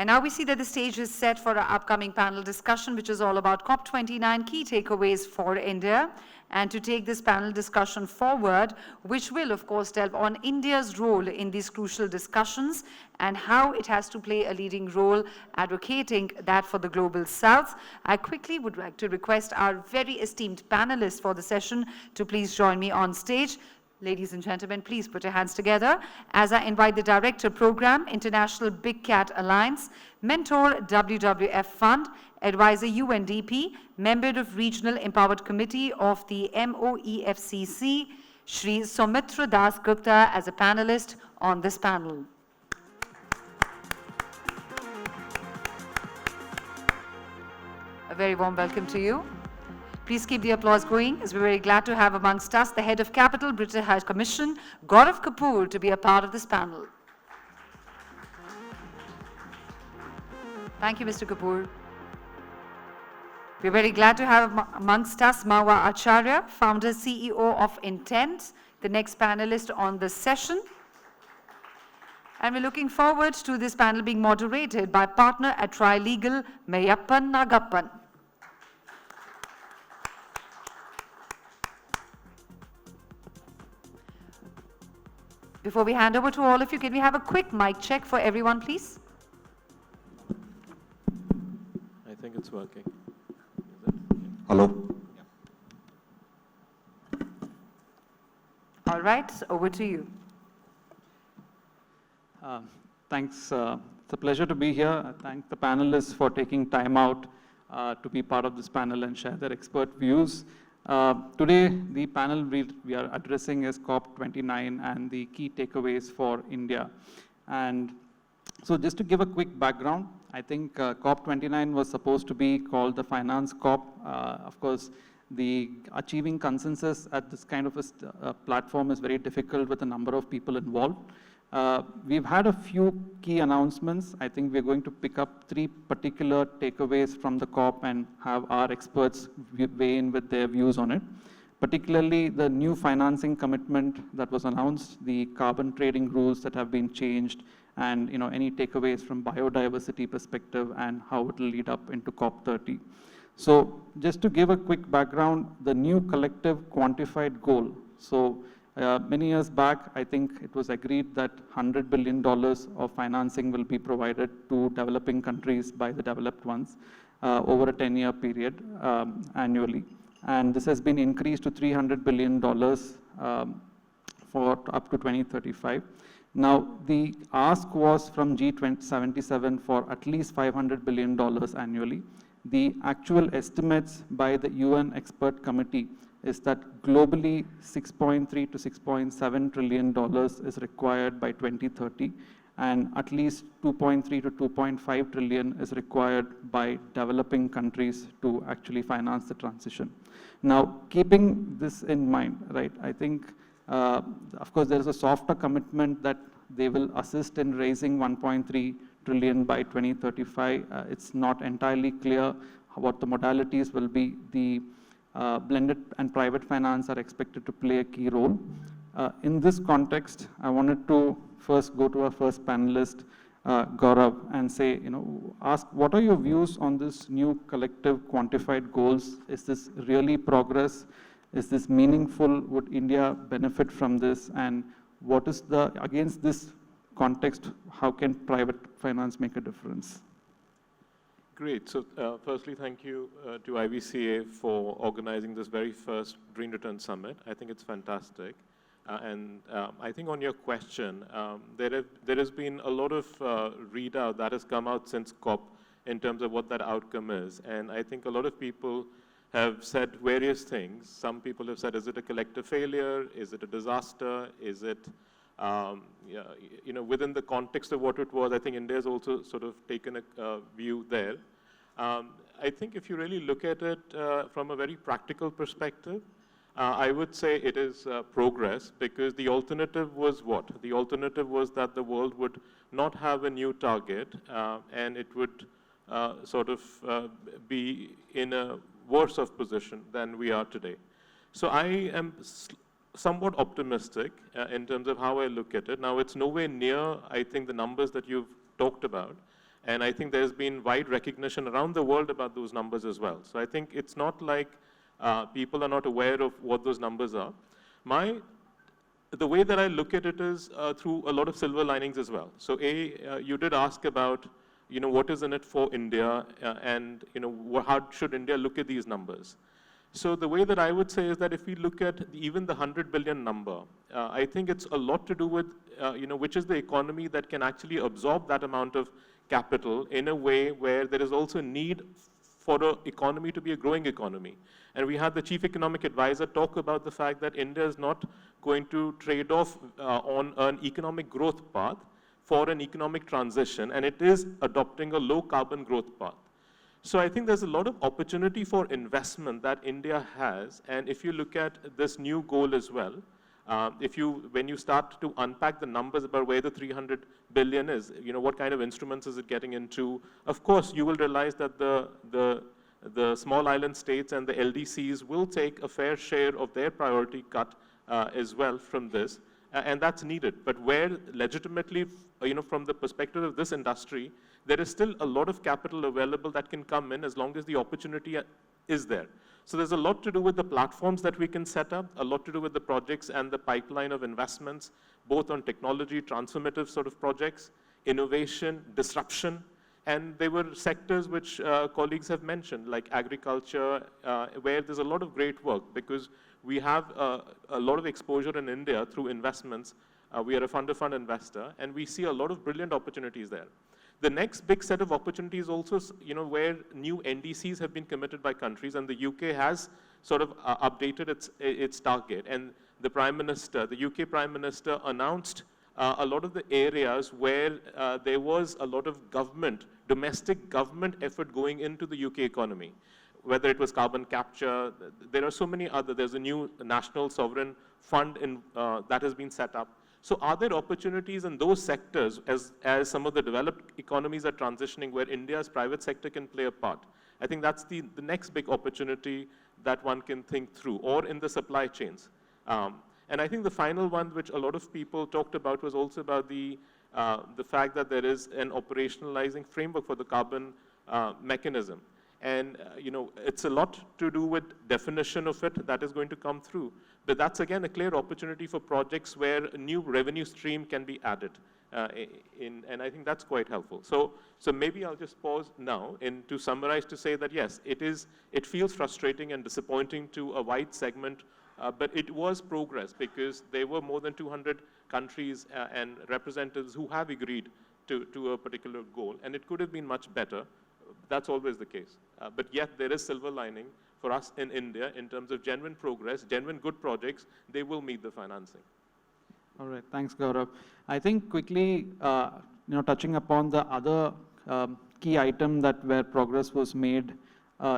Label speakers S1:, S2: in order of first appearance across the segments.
S1: And now we see that the stage is set for our upcoming panel discussion, which is all about COP29 key takeaways for India. And to take this panel discussion forward, which will, of course, delve on India's role in these crucial discussions and how it has to play a leading role advocating that for the global south. I quickly would like to request our very esteemed panelists for the session to please join me on stage. Ladies and gentlemen, please put your hands together as I invite the Director Program, International Big Cat Alliance, Mentor WWF Fund, Advisor UNDP, Member of Regional Empowered Committee of the MOEFCC, Shri Soumitra Dasgupta as a panelist on this panel. A very warm welcome to you. Please keep the applause going, as we're very glad to have amongst us the Head of Capital, British High Commission, Gaurav Kapoor, to be a part of this panel. Thank you, Mr. Kapoor. We're very glad to have amongst us Mahua Acharya, Founder, CEO of Intent, the next panelist on this session. And we're looking forward to this panel being moderated by partner at Trilegal, Meyyappan, Nagappan. Before we hand over to all of you, can we have a quick mic check for everyone, please?
S2: I think it's working.
S3: Hello.
S1: All right, over to you.
S4: Thanks. It's a pleasure to be here. I thank the panelists for taking time out to be part of this panel and share their expert views. Today, the panel we are addressing is COP29 and the key takeaways for India. And so just to give a quick background, I think COP29 was supposed to be called the Finance COP. Of course, the achieving consensus at this kind of a platform is very difficult with a number of people involved. We've had a few key announcements. I think we're going to pick up 3 particular takeaways from the COP and have our experts weigh in with their views on it. Particularly the new financing commitment that was announced, the carbon trading rules that have been changed, and any takeaways from biodiversity perspective and how it will lead up into COP30. So just to give a quick background, the new collective quantified goal. So many years back, I think it was agreed that $100 billion of financing will be provided to developing countries by the developed ones over a 10-year period annually. And this has been increased to $300 billion for up to 2035. Now, the ask was from G77 for at least $500 billion annually. The actual estimates by the UN expert committee is that globally $6.3 to $6.7 trillion is required by 2030, and at least $2.3 to $2.5 trillion is required by developing countries to actually finance the transition. Now, keeping this in mind, right, I think, of course, there is a softer commitment that they will assist in raising 1.3 trillion by 2035. It's not entirely clear what the modalities will be. The blended and private finance are expected to play a key role. In this context, I wanted to first go to our first panelist, Gaurav, and say, ask what are your views on this new collective quantified goals? Is this really progress? Is this meaningful? Would India benefit from this? And what is against this context, how can private finance make a difference?
S2: Great. So firstly, thank you to IVCA for organizing this very first Green Return Summit. I think it's fantastic. And I think on your question, there has been a lot of readout that has come out since COP in terms of what that outcome is. And I think a lot of people have said various things. Some people have said, is it a collective failure? Is it a disaster? Is it, within the context of what it was, I think India has also sort of taken a view there. I think if you really look at it from a very practical perspective, I would say it is progress, because the alternative was what? The alternative was that the world would not have a new target, and it would sort of be in a worse of position than we are today. So I am somewhat optimistic in terms of how I look at it. Now, it's nowhere near, I think, the numbers that you've talked about. And I think there's been wide recognition around the world about those numbers as well. So I think it's not like people are not aware of what those numbers are. The way that I look at it is through a lot of silver linings as well. So you did ask about, what is in it for India and, how should India look at these numbers? So the way that I would say is that if we look at even the 100 billion number, I think it's a lot to do with, which is the economy that can actually absorb that amount of capital in a way where there is also a need for an economy to be a growing economy. And we had the chief economic advisor talk about the fact that India is not going to trade off on an economic growth path for an economic transition, and it is adopting a low carbon growth path. So I think there's a lot of opportunity for investment that India has, and if you look at this new goal as well, when you start to unpack the numbers about where the 300 billion is, what kind of instruments is it getting into, of course, you will realize that the small island states and the LDCs will take a fair share of their priority cut as well from this, and that's needed. But where legitimately, from the perspective of this industry, there is still a lot of capital available that can come in as long as the opportunity is there. So there's a lot to do with the platforms that we can set up, a lot to do with the projects and the pipeline of investments, both on technology, transformative sort of projects, innovation, disruption, and there were sectors which colleagues have mentioned, like agriculture, where there's a lot of great work because we have a lot of exposure in India through investments. We are a fund-of-fund investor, and we see a lot of brilliant opportunities there. The next big set of opportunities also, where new NDCs have been committed by countries, and the UK has sort of updated its target. And the UK Prime Minister announced a lot of the areas where there was a lot of domestic government effort going into the UK economy, whether it was carbon capture. There are so many other. There's a new national sovereign fund that has been set up. So are there opportunities in those sectors as some of the developed economies are transitioning where India's private sector can play a part? I think that's the next big opportunity that one can think through, or in the supply chains. And I think the final one, which a lot of people talked about, was also about the fact that there is an operationalizing framework for the carbon mechanism. And it's a lot to do with definition of it that is going to come through. But that's, again, a clear opportunity for projects where a new revenue stream can be added. And I think that's quite helpful. So maybe I'll just pause now to summarize to say that, yes, it feels frustrating and disappointing to a wide segment, but it was progress because there were more than 200 countries and representatives who have agreed to a particular goal, and it could have been much better. That's always the case. But yet there is silver lining for us in India in terms of genuine progress, genuine good projects. They will meet the financing.
S4: All right, thanks, Gaurav. I think quickly, touching upon the other key item where progress was made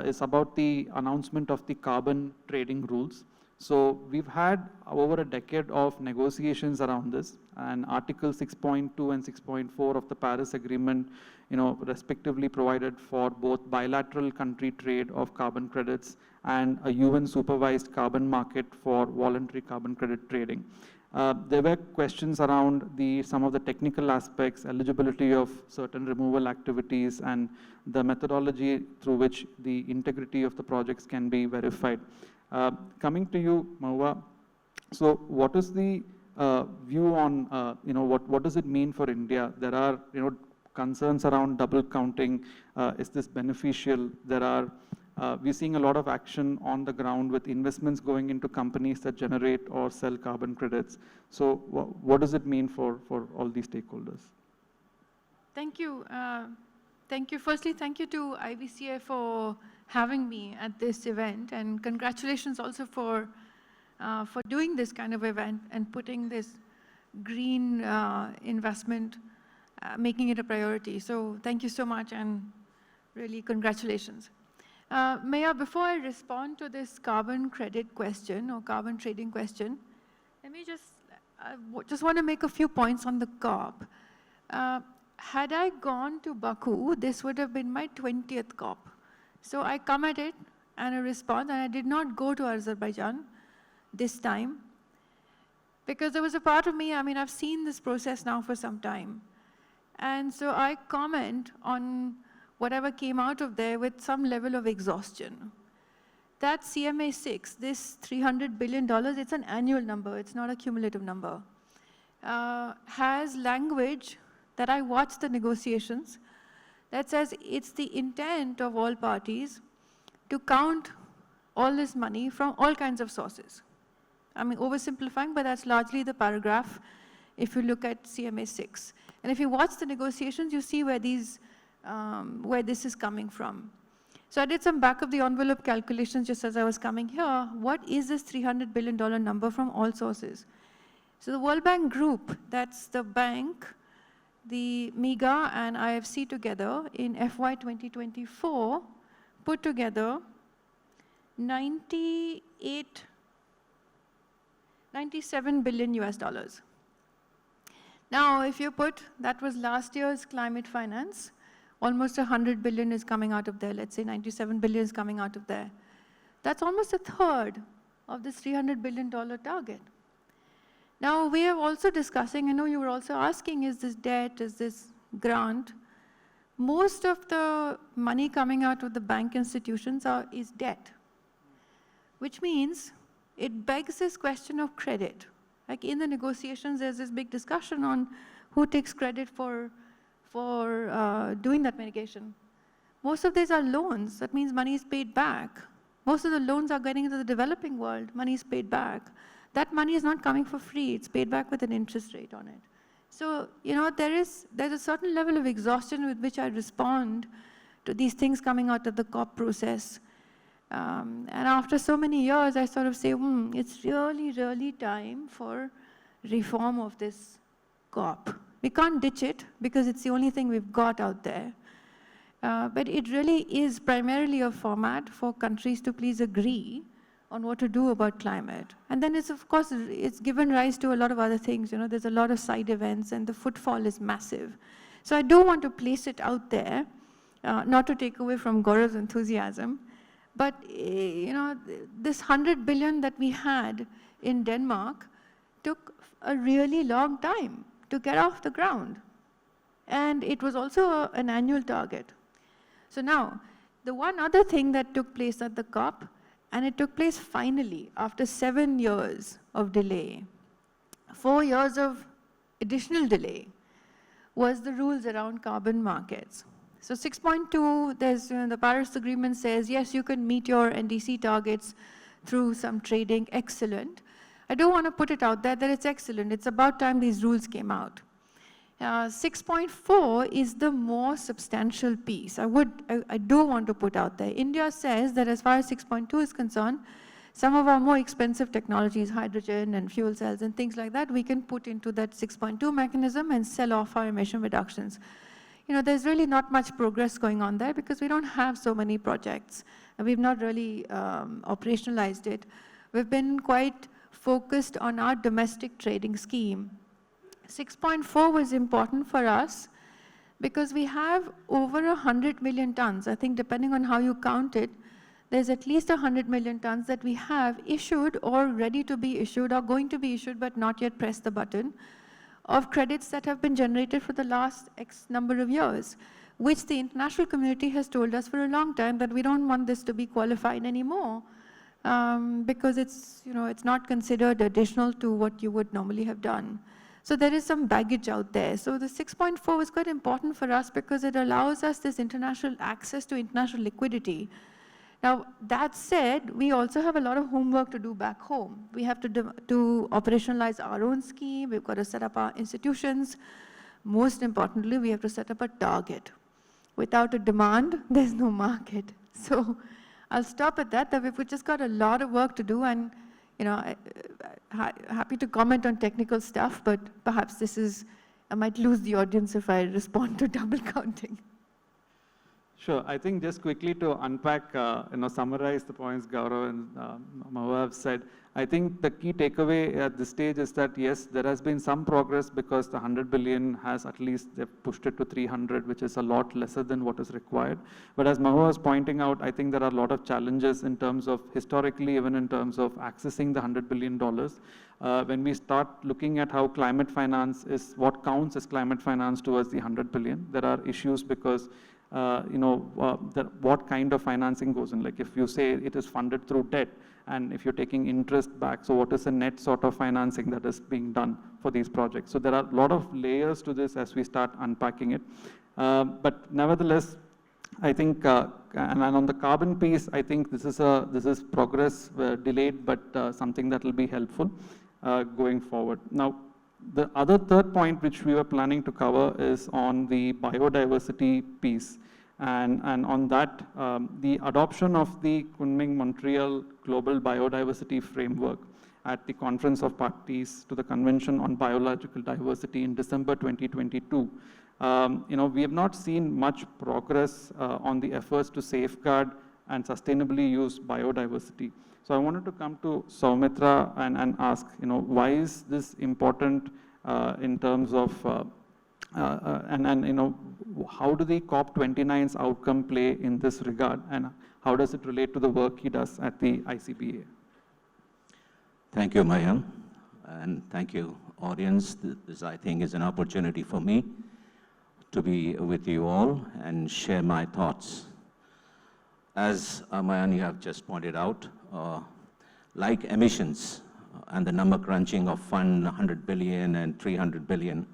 S4: is about the announcement of the carbon trading rules. So we've had over a decade of negotiations around this, and Article 6.2 and 6.4 of the Paris Agreement, respectively provided for both bilateral country trade of carbon credits and a UN-supervised carbon market for voluntary carbon credit trading. There were questions around some of the technical aspects, eligibility of certain removal activities, and the methodology through which the integrity of the projects can be verified. Coming to you, Mahua, so what is the view on, what does it mean for India? There are, concerns around double counting. Is this beneficial? We're seeing a lot of action on the ground with investments going into companies that generate or sell carbon credits. So what does it mean for all these stakeholders?
S5: Thank you. Firstly, thank you to IVCA for having me at this event, and congratulations also for doing this kind of event and putting this green investment, making it a priority. So thank you so much, and really congratulations. Meya, before I respond to this carbon credit question or carbon trading question, let me just want to make a few points on the COP. Had I gone to Baku, this would have been my 20th COP. So I come at it and I respond, and I did not go to Azerbaijan this time because there was a part of me, I've seen this process now for some time. And so I comment on whatever came out of there with some level of exhaustion. That CMA6, this $300 billion, it's an annual number, it's not a cumulative number, has language that I watched the negotiations that says it's the intent of all parties to count all this money from all kinds of sources. I mean, oversimplifying, but that's largely the paragraph if you look at CMA6. And if you watch the negotiations, you see where this is coming from. So I did some back of the envelope calculations just as I was coming here. What is this $300 billion number from all sources? So the World Bank Group, that's the bank, the MIGA and IFC together in FY 2024 put together 97 billion US dollars. Now, if you put, that was last year's climate finance, almost 100 billion is coming out of there. Let's say 97 billion is coming out of there. That's almost a third of this $300 billion target. Now, we are also discussing, I know you were also asking, is this debt, is this grant? Most of the money coming out of the bank institutions is debt, which means it begs this question of credit. Like in the negotiations, there's this big discussion on who takes credit for doing that mitigation. Most of these are loans. That means money is paid back. Most of the loans are getting into the developing world. Money is paid back. That money is not coming for free. It's paid back with an interest rate on it. So, you know, there's a certain level of exhaustion with which I respond to these things coming out of the COP process. And after so many years, I sort of say, it's really, really time for reform of this COP. We can't ditch it because it's the only thing we've got out there. But it really is primarily a format for countries to please agree on what to do about climate. And then it's, of course, it's given rise to a lot of other things. You know, there's a lot of side events and the footfall is massive. So I do want to place it out there, not to take away from Gaurav's enthusiasm, but you know, this 100 billion that we had in Denmark took a really long time to get off the ground. And it was also an annual target. So now, the one other thing that took place at the COP, and it took place finally after 7 years of delay, 4 years of additional delay, was the rules around carbon markets. So 6.2, there's, you know, the Paris Agreement says, yes, you can meet your NDC targets through some trading, excellent. I do want to put it out there that it's excellent. It's about time these rules came out. 6.4 is the more substantial piece. I do want to put out there. India says that as far as 6.2 is concerned, some of our more expensive technologies, hydrogen and fuel cells and things like that, we can put into that 6.2 mechanism and sell off our emission reductions. You know, there's really not much progress going on there because we don't have so many projects. And we've not really operationalized it. We've been quite focused on our domestic trading scheme. 6.4 was important for us because we have over 100 million tons. I think depending on how you count it, there's at least 100 million tons that we have issued or ready to be issued or going to be issued but not yet pressed the button of credits that have been generated for the last X number of years, which the international community has told us for a long time that we don't want this to be qualified anymore because it's, you know, it's not considered additional to what you would normally have done. So there is some baggage out there. So the 6.4 was quite important for us because it allows us this international access to international liquidity. Now, that said, we also have a lot of homework to do back home. We have to operationalize our own scheme. We've got to set up our institutions. Most importantly, we have to set up a target. Without a demand, there's no market. So I'll stop at that we've just got a lot of work to do, and you know, happy to comment on technical stuff, but perhaps this is, I might lose the audience if I respond to double counting.
S4: Sure. I think just quickly to unpack, summarize the points Gaurav and Mahua have said. I think the key takeaway at this stage is that yes, there has been some progress because the 100 billion has at least they've pushed it to 300, which is a lot lesser than what is required. But as Mahua was pointing out, I think there are a lot of challenges in terms of historically, even in terms of accessing the $100 billion. When we start looking at how climate finance is, what counts as climate finance towards the 100 billion, there are issues because what kind of financing goes in. Like if you say it is funded through debt, and if you're taking interest back, so what is the net sort of financing that is being done for these projects? So there are a lot of layers to this as we start unpacking it. But nevertheless, I think, and on the carbon piece, I think this is progress delayed, but something that will be helpful going forward. Now, the other third point which we were planning to cover is on the biodiversity piece. And on that, the adoption of the Kunming-Montreal Global Biodiversity Framework at the Conference of Parties to the Convention on Biological Diversity in December 2022. We have not seen much progress on the efforts to safeguard and sustainably use biodiversity. So I wanted to come to Soumitra and ask, why is this important in terms of how do the COP29's outcome play in this regard, and how does it relate to the work he does at the ICBA?
S3: Thank you, Mayam, and thank you, audience. This, I think, is an opportunity for me to be with you all and share my thoughts. As Mayan, you have just pointed out, like emissions and the number crunching of fund 100 billion and 300 billion,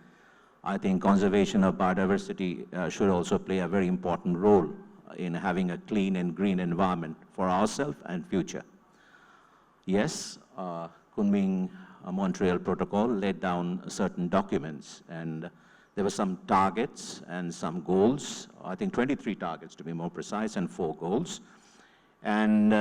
S3: I think conservation of biodiversity should also play a very important role in having a clean and green environment for ourselves and future. Yes, Kunming-Montreal Protocol laid down certain documents, and there were some targets and some goals, I think 23 targets to be more precise, and 4 goals. And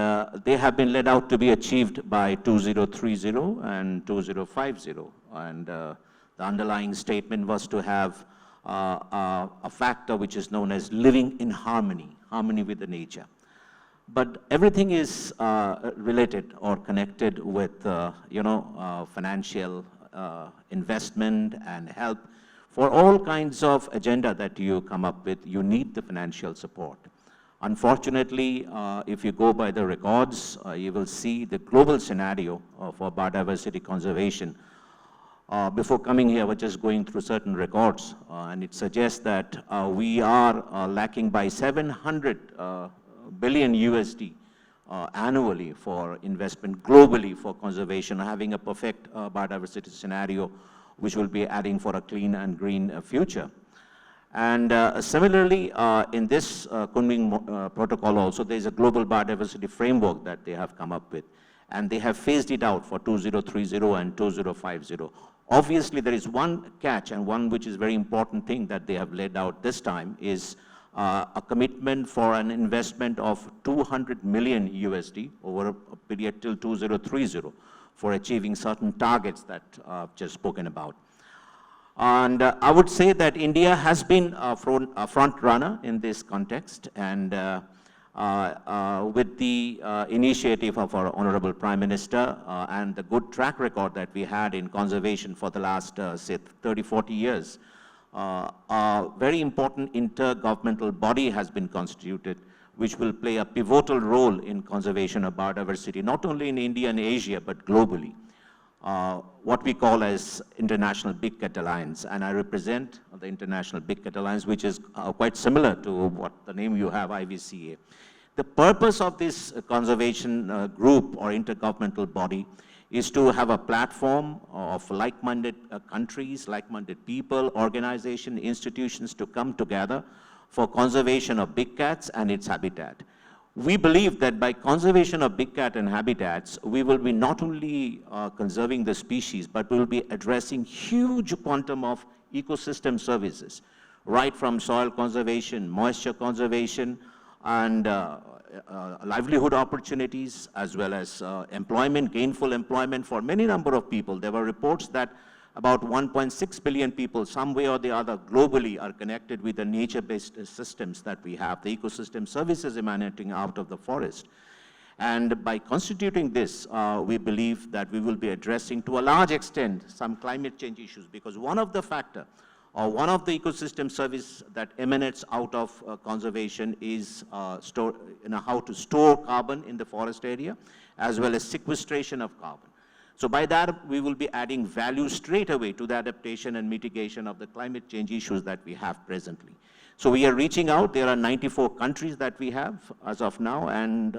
S3: they have been laid out to be achieved by 2030 and 2050. And the underlying statement was to have a factor which is known as living in harmony with the nature. But everything is related or connected with, financial investment and help. For all kinds of agenda that you come up with, you need the financial support. Unfortunately, if you go by the records, you will see the global scenario for biodiversity conservation. Before coming here, I was just going through certain records, and it suggests that we are lacking by 700 billion USD annually for investment globally for conservation, having a perfect biodiversity scenario, which will be adding for a clean and green future. And similarly, in this Kunming protocol also, there is a global biodiversity framework that they have come up with, and they have phased it out for 2030 and 2050. Obviously, there is one catch, and one which is very important thing that they have laid out this time is a commitment for an investment of 200 million USD over a period till 2030 for achieving certain targets that I've just spoken about. And I would say that India has been a front runner in this context, and with the initiative of our Honorable Prime Minister and the good track record that we had in conservation for the last, say, 30, 40 years, a very important intergovernmental body has been constituted, which will play a pivotal role in conservation of biodiversity, not only in India and Asia, but globally. What we call as International Big Cat Alliance, and I represent the International Big Cat Alliance, which is quite similar to what the name you have, IVCA. The purpose of this conservation group or intergovernmental body is to have a platform of like-minded countries, like-minded people, organizations, institutions to come together for conservation of big cats and its habitat. We believe that by conservation of big cat and habitats, we will be not only conserving the species, but we will be addressing huge quantum of ecosystem services, right from soil conservation, moisture conservation, and livelihood opportunities, as well as employment, gainful employment for many number of people. There were reports that about 1.6 billion people, some way or the other, globally are connected with the nature-based systems that we have, the ecosystem services emanating out of the forest. And by constituting this, we believe that we will be addressing to a large extent some climate change issues, because one of the factor or one of the ecosystem service that emanates out of conservation is how to store carbon in the forest area, as well as sequestration of carbon. So by that, we will be adding value straight away to the adaptation and mitigation of the climate change issues that we have presently. So we are reaching out. There are 94 countries that we have as of now, and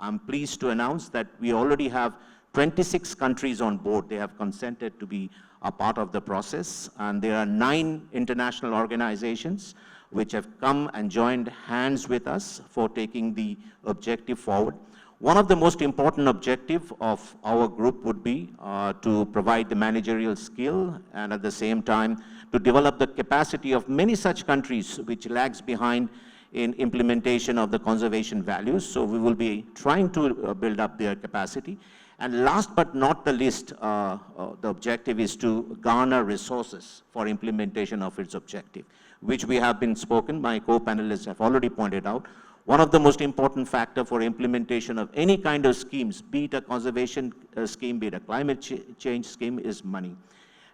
S3: I'm pleased to announce that we already have 26 countries on board. They have consented to be a part of the process, and there are 9 international organizations which have come and joined hands with us for taking the objective forward. One of the most important objectives of our group would be to provide the managerial skill and at the same time to develop the capacity of many such countries which lags behind in implementation of the conservation values. So we will be trying to build up their capacity. And last but not the least, the objective is to garner resources for implementation of its objective, which we have been spoken, my co-panelists have already pointed out. One of the most important factors for implementation of any kind of schemes, be it a conservation scheme, be it a climate change scheme, is money.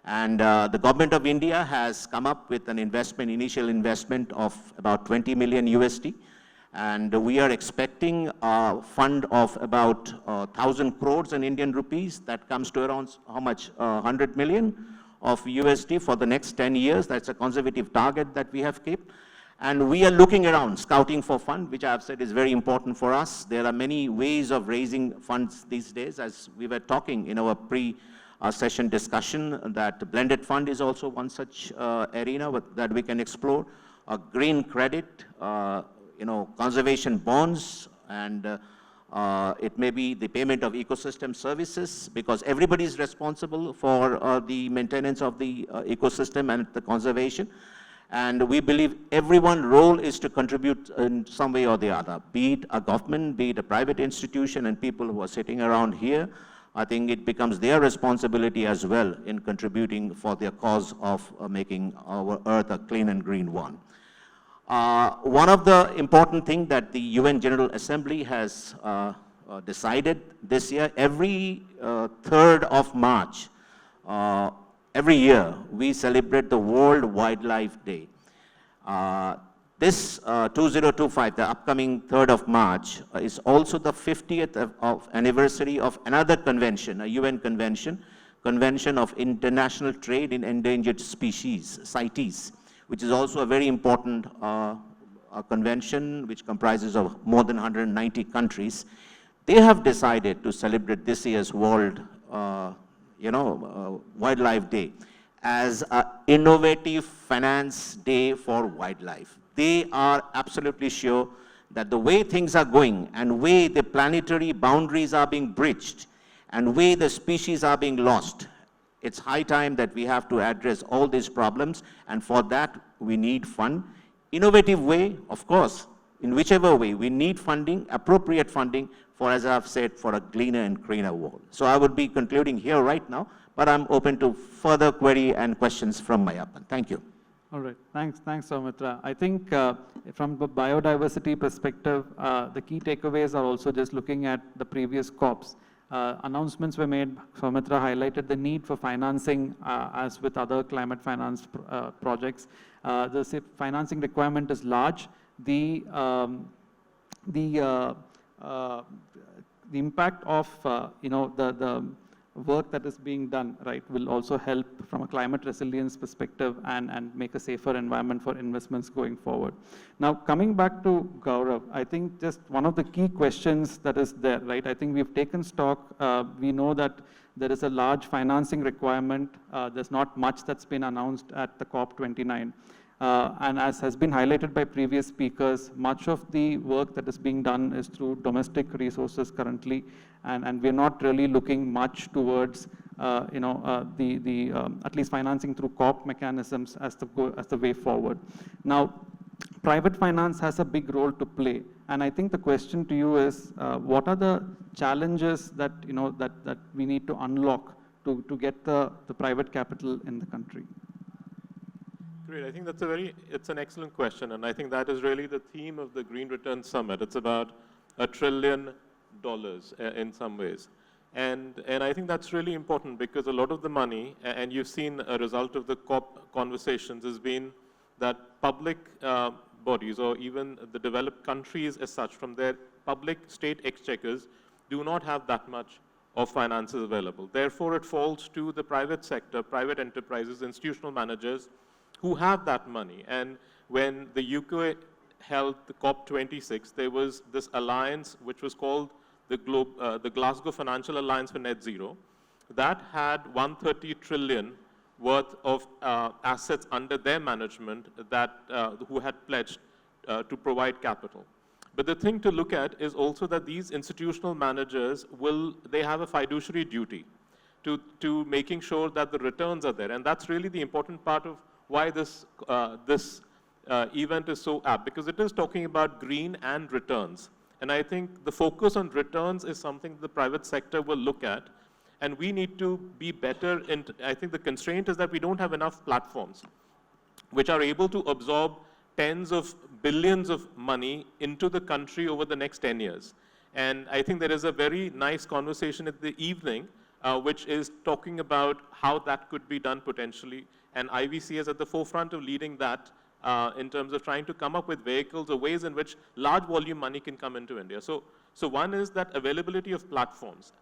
S3: And the government of India has come up with an initial investment of about 20 million USD. And we are expecting a fund of about 1,000 crores in Indian rupees. That comes to around how much? 100 million of USD for the next 10 years. That's a conservative target that we have kept. And we are looking around, scouting for funds, which I have said is very important for us. There are many ways of raising funds these days. As we were talking in our pre-session discussion, that blended fund is also one such arena that we can explore. A green credit, conservation bonds, and it may be the payment of ecosystem services, because everybody is responsible for the maintenance of the ecosystem and the conservation. And we believe everyone's role is to contribute in some way or the other, be it a government, be it a private institution, and people who are sitting around here. I think it becomes their responsibility as well in contributing for their cause of making our earth a clean and green one. One of the important things that the UN General Assembly has decided this year, every 3rd of March, every year, we celebrate the World Wildlife Day. This 2025, the upcoming 3rd of March, is also the 50th anniversary of another convention, a UN convention, Convention of International Trade in Endangered Species, CITES, which is also a very important convention which comprises of more than 190 countries. They have decided to celebrate this year's World Wildlife Day as an innovative finance day for wildlife. They are absolutely sure that the way things are going and way the planetary boundaries are being breached and way the species are being lost, it's high time that we have to address all these problems, and for that we need fund. Innovative way, of course, in whichever way, we need funding, appropriate funding for, as I've said, for a cleaner and greener world. So I would be concluding here right now, but I'm open to further query and questions from Meyyappan. Thank you.
S4: All right, thanks, Soumitra. I think from the biodiversity perspective, the key takeaways are also just looking at the previous COPs. Announcements were made. Soumitra highlighted the need for financing, as with other climate finance projects. The financing requirement is large. The impact of the work that is being done, right, will also help from a climate resilience perspective and make a safer environment for investments going forward. Now, coming back to Gaurav, I think just one of the key questions that is there, right, I think we've taken stock. We know that there is a large financing requirement. There's not much that's been announced at the COP29. And as has been highlighted by previous speakers, much of the work that is being done is through domestic resources currently, and we're not really looking much towards, at least financing through COP mechanisms as the way forward. Now, private finance has a big role to play, and I think the question to you is, what are the challenges that that we need to unlock to get the private capital in the country?
S2: Great. I think it's an excellent question, and I think that is really the theme of the Green Return Summit. It's about $1 trillion dollars in some ways. And I think that's really important because a lot of the money, and you've seen a result of the COP conversations, has been that public bodies or even the developed countries as such from their public state exchequers do not have that much of finances available. Therefore, it falls to the private sector, private enterprises, institutional managers who have that money. And when the UK held the COP26, there was this alliance which was called the Glasgow Financial Alliance for Net Zero. That had 130 trillion worth of assets under their management that who had pledged to provide capital. But the thing to look at is also that these institutional managers they have a fiduciary duty to making sure that the returns are there. And that's really the important part of why this event is so apt, because it is talking about green and returns. And I think the focus on returns is something the private sector will look at. And we need to be better in, I think the constraint is that we don't have enough platforms which are able to absorb tens of billions of money into the country over the next 10 years. And I think there is a very nice conversation at the evening, which is talking about how that could be done potentially. And IVCA is at the forefront of leading that in terms of trying to come up with vehicles or ways in which large volume money can come into India. So one is that availability of platforms.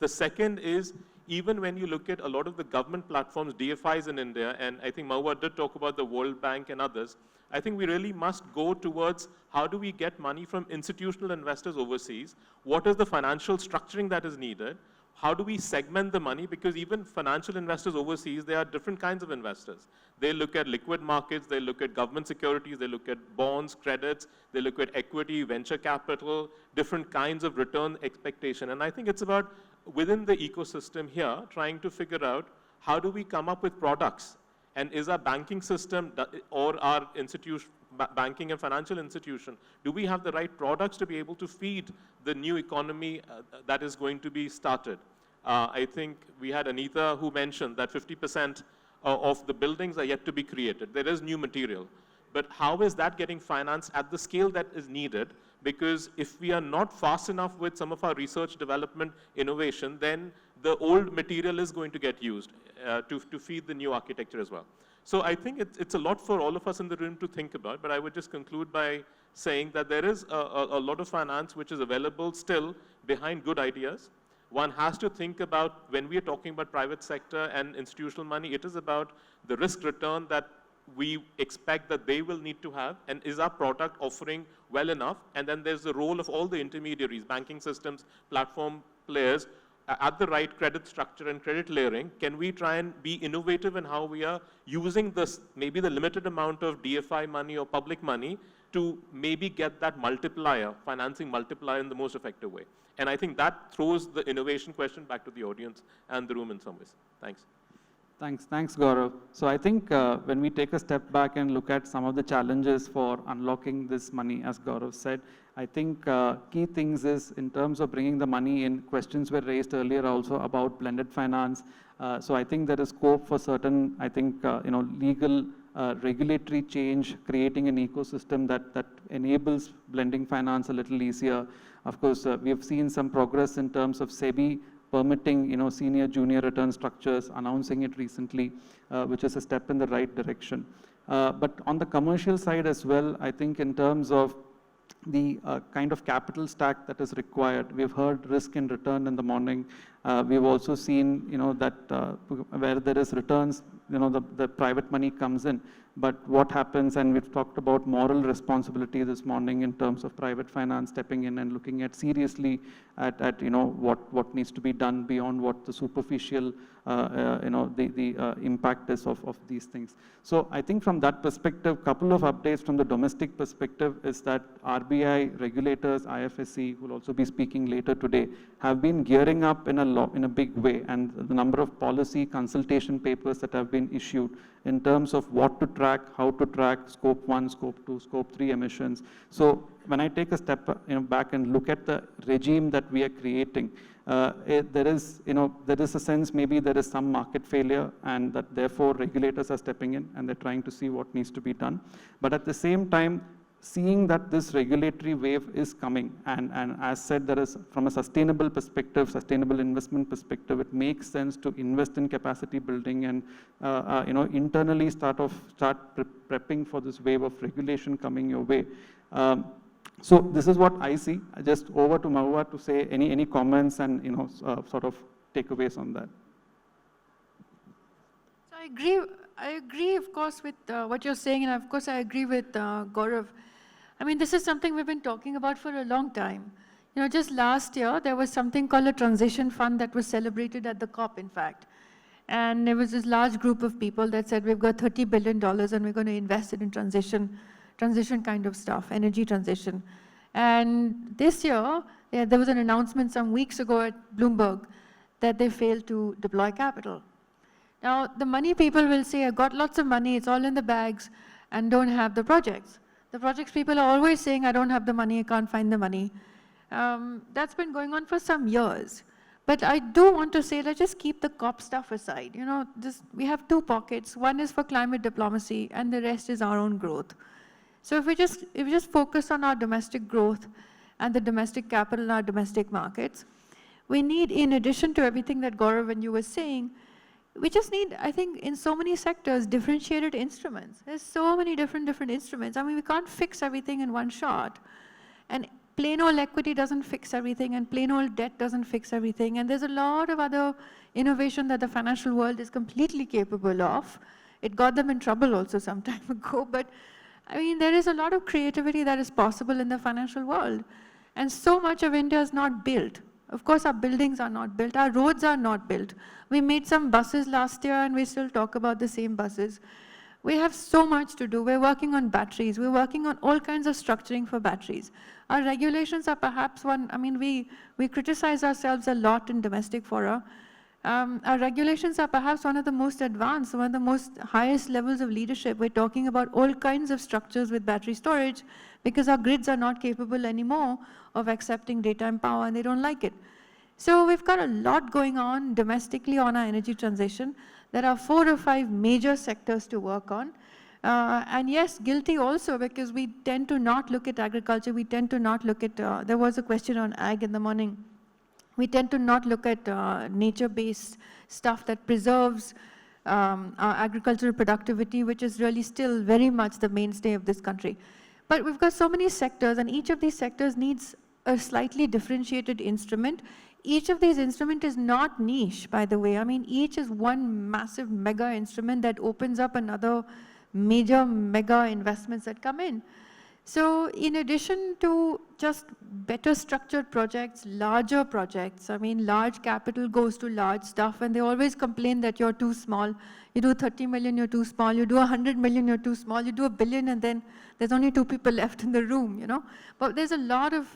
S2: The second is, even when you look at a lot of the government platforms, DFIs in India, and I think Mahua did talk about the World Bank and others, I think we really must go towards how do we get money from institutional investors overseas? What is the financial structuring that is needed? How do we segment the money? Because even financial investors overseas, there are different kinds of investors. They look at liquid markets, they look at government securities, they look at bonds, credits, they look at equity, venture capital, different kinds of return expectation. And I think it's about, within the ecosystem here, trying to figure out how do we come up with products? And is our banking system or our institution, banking and financial institution, do we have the right products to be able to feed the new economy that is going to be started? I think we had Anita who mentioned that 50% of the buildings are yet to be created. There is new material. But how is that getting financed at the scale that is needed? Because if we are not fast enough with some of our research, development, innovation, then the old material is going to get used to feed the new architecture as well. So I think it's a lot for all of us in the room to think about, but I would just conclude by saying that there is a lot of finance which is available still behind good ideas. One has to think about, when we are talking about private sector and institutional money, it is about the risk return that we expect that they will need to have, and is our product offering well enough? And then there's the role of all the intermediaries, banking systems, platform players, at the right credit structure and credit layering. Can we try and be innovative in how we are using this, maybe the limited amount of DFI money or public money, to maybe get that multiplier, financing multiplier in the most effective way? And I think that throws the innovation question back to the audience and the room in some ways. Thanks.
S4: Thanks, Gaurav. So I think when we take a step back and look at some of the challenges for unlocking this money, as Gaurav said, I think key things is, in terms of bringing the money in, questions were raised earlier also about blended finance. So I think there is scope for certain, I think, legal regulatory change, creating an ecosystem that enables blending finance a little easier. Of course, we have seen some progress in terms of SEBI permitting, senior junior return structures, announcing it recently, which is a step in the right direction. But on the commercial side as well, I think in terms of the kind of capital stack that is required, we've heard risk and return in the morning. We've also seen, that where there is returns, the private money comes in. But what happens, and we've talked about moral responsibility this morning in terms of private finance stepping in and looking at seriously at what needs to be done beyond what the superficial, the impact is of these things. So I think from that perspective, couple of updates from the domestic perspective is that RBI, regulators, IFSC, who will also be speaking later today, have been gearing up in a big way, and the number of policy consultation papers that have been issued in terms of what to track, how to track scope 1, scope 2, scope 3 emissions. So when I take a step back and look at the regime that we are creating, there is a sense maybe there is some market failure, and that therefore regulators are stepping in and they're trying to see what needs to be done. But at the same time, seeing that this regulatory wave is coming, and as said, there is, from a sustainable perspective, sustainable investment perspective, it makes sense to invest in capacity building and internally start prepping for this wave of regulation coming your way. So this is what I see. Just over to Mahua to say any comments and sort of takeaways on that.
S5: So I agree, of course, with what you're saying, and of course I agree with Gaurav. I mean, this is something we've been talking about for a long time. Just last year, there was something called a transition fund that was celebrated at the COP, in fact. And there was this large group of people that said, we've got $30 billion and we're going to invest it in transition kind of stuff, energy transition. And this year, there was an announcement some weeks ago at Bloomberg that they failed to deploy capital. Now, the money people will say, I got lots of money, it's all in the bags, and don't have the projects. The projects people are always saying, I don't have the money, I can't find the money. That's been going on for some years. But I do want to say, let's just keep the COP stuff aside. We have two pockets. One is for climate diplomacy, and the rest is our own growth. So if we just focus on our domestic growth and the domestic capital in our domestic markets, we need, in addition to everything that Gaurav and you were saying, we just need, I think, in so many sectors, differentiated instruments. There's so many different instruments. I mean, we can't fix everything in one shot. And plain old equity doesn't fix everything, and plain old debt doesn't fix everything. And there's a lot of other innovation that the financial world is completely capable of. It got them in trouble also some time ago. But, I mean, there is a lot of creativity that is possible in the financial world. And so much of India is not built. Of course, our buildings are not built. Our roads are not built. We made some buses last year, and we still talk about the same buses. We have so much to do. We're working on batteries. We're working on all kinds of structuring for batteries. Our regulations are perhaps one, I mean, we criticize ourselves a lot in domestic fora. Our regulations are perhaps one of the most advanced, one of the most highest levels of leadership. We're talking about all kinds of structures with battery storage because our grids are not capable anymore of accepting data and power, and they don't like it. So we've got a lot going on domestically on our energy transition. There are 4 or 5 major sectors to work on. And yes, guilty also, because we tend to not look at agriculture. We tend to not look at, there was a question on ag in the morning. We tend to not look at nature-based stuff that preserves our agricultural productivity, which is really still very much the mainstay of this country. But we've got so many sectors, and each of these sectors needs a slightly differentiated instrument. Each of these instruments is not niche, by the way. I mean, each is one massive mega instrument that opens up another major mega investments that come in. So in addition to just better structured projects, larger projects, I mean, large capital goes to large stuff, and they always complain that you're too small. You do 30 million, you're too small. You do 100 million, you're too small. You do $1 billion, and then there's only 2 people left in the room, But there's a lot of,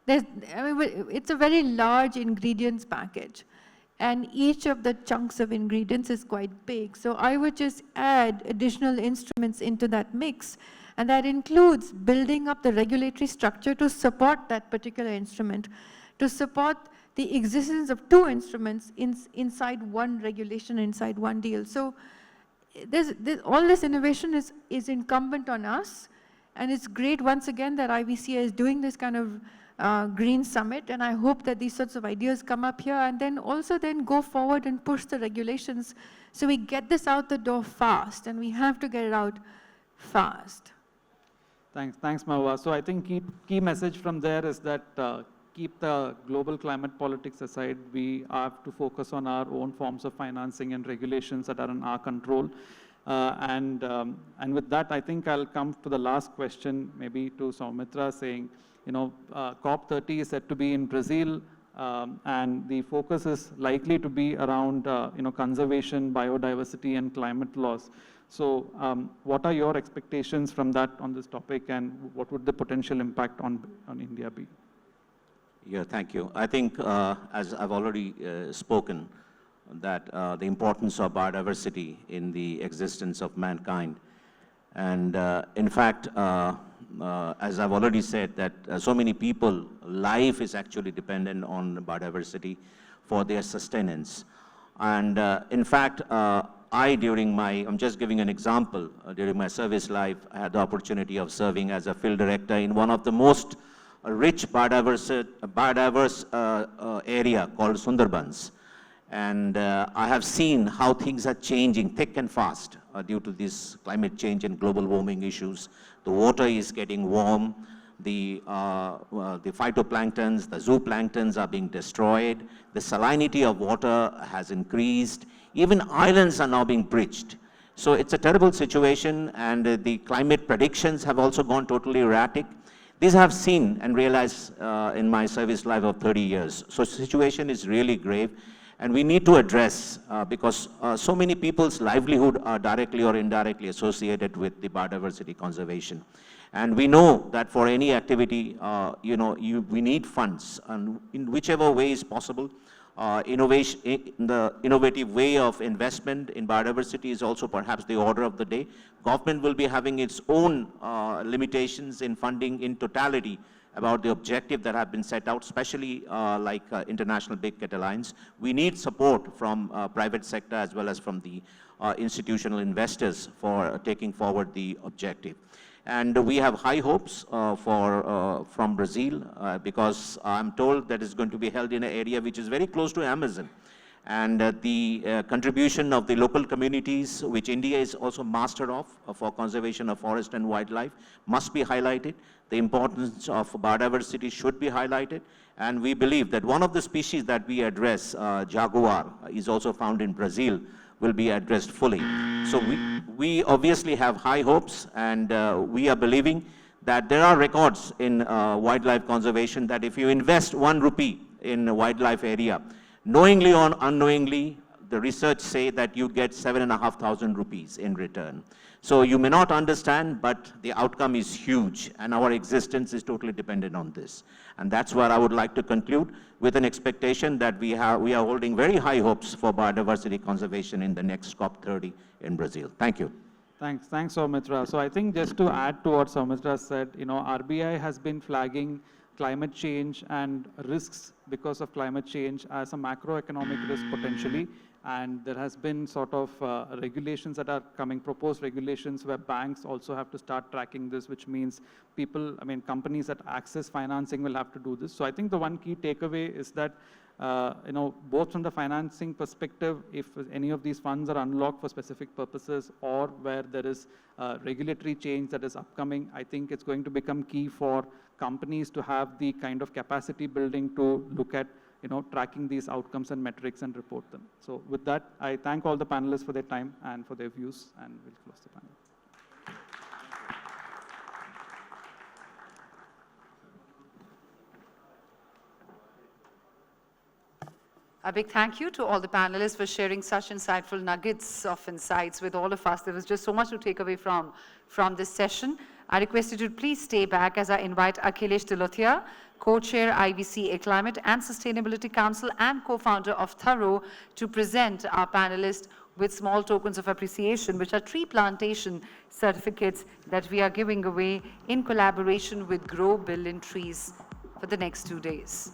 S5: it's a very large ingredients package. And each of the chunks of ingredients is quite big. So I would just add additional instruments into that mix. And that includes building up the regulatory structure to support that particular instrument, to support the existence of 2 instruments inside one regulation, inside one deal. So all this innovation is incumbent on us. And it's great, once again, that IVCA is doing this kind of green summit. And I hope that these sorts of ideas come up here, and then also then go forward and push the regulations so we get this out the door fast. And we have to get it out fast.
S4: Thanks, Mahua. So I think key message from there is that keep the global climate politics aside. We have to focus on our own forms of financing and regulations that are in our control. And with that, I think I'll come to the last question, maybe to Soumitra, saying, COP30 is set to be in Brazil, and the focus is likely to be around, conservation, biodiversity, and climate laws. So what are your expectations from that on this topic, and what would the potential impact on India be?
S3: Yeah, thank you. I think, as I've already spoken, that the importance of biodiversity in the existence of mankind. And in fact, as I've already said, that so many people, life is actually dependent on biodiversity for their sustenance. And in fact, I'm just giving an example, during my service life, I had the opportunity of serving as a field director in one of the most rich biodiverse area called Sundarbans. And I have seen how things are changing thick and fast due to this climate change and global warming issues. The water is getting warm. The phytoplanktons, the zooplanktons are being destroyed. The salinity of water has increased. Even islands are now being breached. So it's a terrible situation, and the climate predictions have also gone totally erratic. These I have seen and realized in my service life of 30 years. So the situation is really grave, and we need to address, because so many people's livelihood are directly or indirectly associated with the biodiversity conservation. And we know that for any activity, we need funds, and in whichever way is possible. The innovative way of investment in biodiversity is also perhaps the order of the day. Government will be having its own limitations in funding in totality about the objective that have been set out, especially like International Big Cat Alliance. We need support from private sector as well as from the institutional investors for taking forward the objective. And we have high hopes from Brazil, because I'm told that it's going to be held in an area which is very close to Amazon. And the contribution of the local communities, which India is also master of for conservation of forest and wildlife, must be highlighted. The importance of biodiversity should be highlighted. And we believe that one of the species that we address, jaguar, is also found in Brazil, will be addressed fully. So we obviously have high hopes, and we are believing that there are records in wildlife conservation that if you invest 1 rupee in a wildlife area, knowingly or unknowingly, the research say that you get 7,500 rupees in return. So you may not understand, but the outcome is huge, and our existence is totally dependent on this. And that's where I would like to conclude with an expectation that we are holding very high hopes for biodiversity conservation in the next COP30 in Brazil. Thank you.
S4: Thanks, Soumitra. So I think just to add to what Soumitra said, RBI has been flagging climate change and risks because of climate change as a macroeconomic risk potentially. And there has been sort of regulations that are coming, proposed regulations where banks also have to start tracking this, which means companies that access financing will have to do this. So I think the one key takeaway is that, both from the financing perspective, if any of these funds are unlocked for specific purposes or where there is regulatory change that is upcoming, I think it's going to become key for companies to have the kind of capacity building to look at tracking these outcomes and metrics and report them. So with that, I thank all the panelists for their time and for their views, and we'll close the panel.
S1: A big thank you to all the panelists for sharing such insightful nuggets of insights with all of us. There was just so much to take away from this session. I request you to please stay back as I invite Akhilesh Tilothia, Co-Chair IVCA Climate and Sustainability Council and co-founder of Thorough, to present our panelists with small tokens of appreciation, which are tree plantation certificates that we are giving away in collaboration with Grow Billion Trees for the next 2 days.